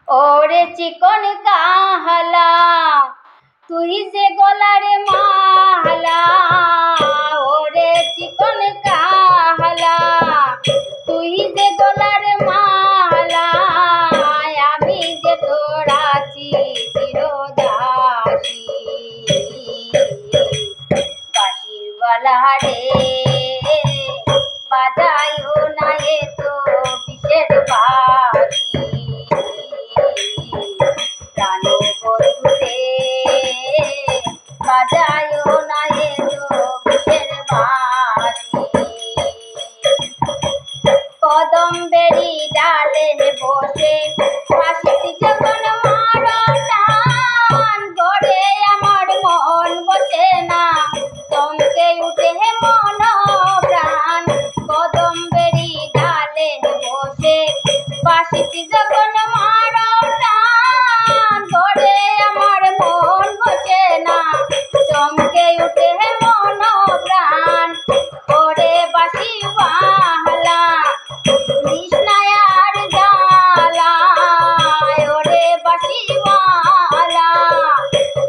ওরে চিকন কাহালা তুই যে গলার মালা, ওরে চিকন কাহালা তুই যে গলার মালা, আমি যে তোর আছি চিরদাসী। বাঁশির বালা রে বাজায়ও না এ তো বিষের বাঁশি, প্রাণ বন্ধুতে বাজায়ও না এ তো বিষের বাঁশি। কদম বেরি ডালে বসে বাঁশিটি যখন মারো টান, গড়ে আমার মন বসে না চমকে উঠে মন প্রাণ। কদম বেরি ডালে বসে বাঁশিটি যখন মারো টান, গড়ে আমার মন বসে না চমকে উঠে মন প্রাণ। ওরে বাঁশি বাংলা কৃষ্ণায়ার জ্বালা, ওরে বাঁশি বাংলা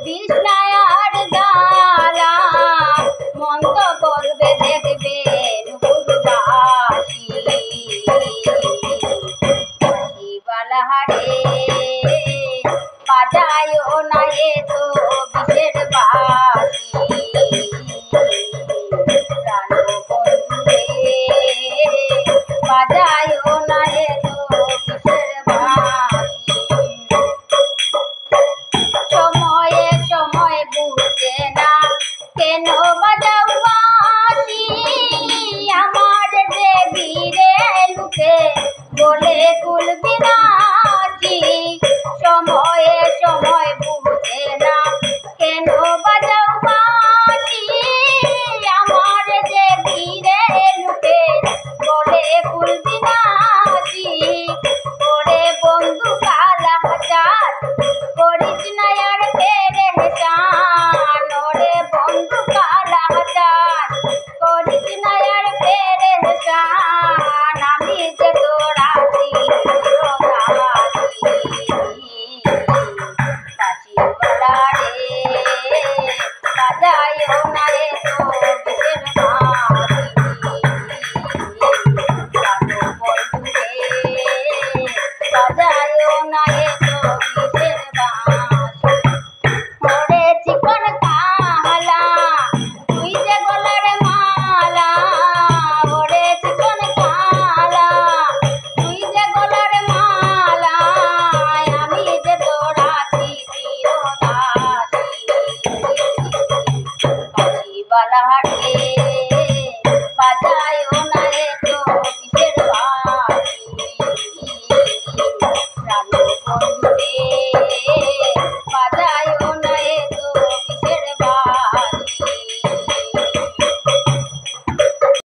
কৃষ্ণায়ার জ্বালা, মন্দ করবে দেখবে নুপুরবাসী। বাঁশি বালা রে বাজায়ও না এ তো বিষের বাঁশি, প্রাণ বন্ধুরে বাজায়ও না এ তো বিষের বাঁশি। সময়ে সময় বুঝে না কেন বাজাও বাঁশি, আমার যে বীরে লুকে বলে কুল বিনাশী। সময়ে সময় বুঝে না কেন বাজাও বাঁশি, আমার যে বীরে লুকে বলে কুল বিনাশী। ওরে বন্ধু কালা চাঁদ করিস না আর পেরেশান, ওরে বন্ধু কালা চাঁদ করিস না আর পেরেশান, আমি যে তোর আছি চিরদাসী। বাঁশি বালা রে বাজায়ও না এ তো বিষের বাঁশি, প্রাণ বন্ধুরে বাজায়ও না এ তো বিষের বাঁশি। ওরে চিকন কাহালা তুই যে গলার মালা, ওরে চিকন কাহালা তুই যে গলার মালা, আমি যে তোর আছি চিরদাসী। বাঁশি বালা